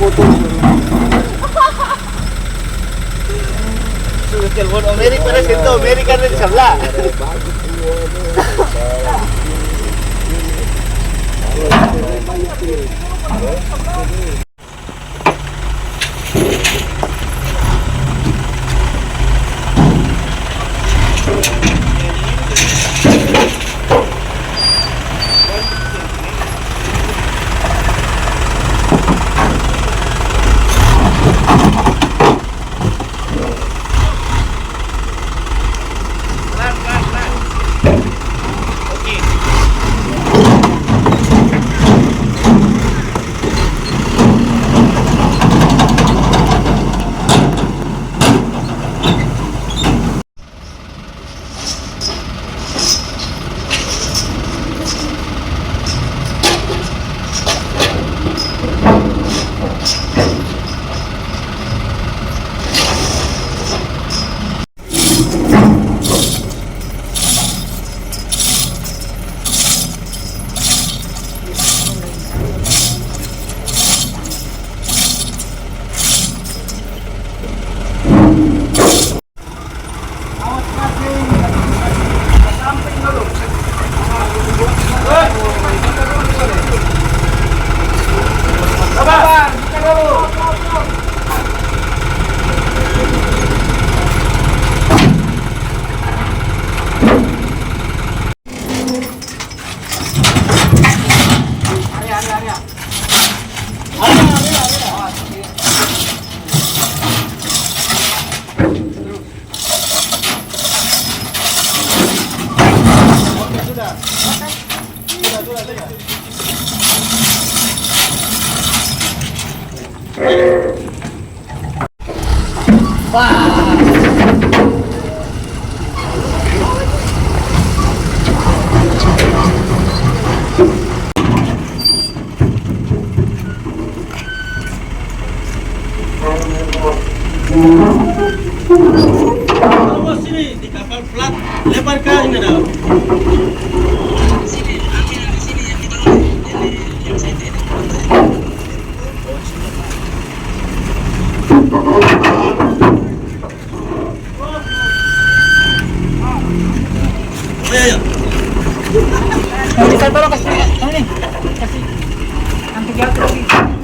foto. Sudah telepon Amerika pada situ, Amerika dari sebelah. Awas sini di kapal plat, lebar ke ini dah. Sini, ambil di sini yang di bawah, yang sini. Ayo. Kita tolong kasih ini, kasih anti jatuh.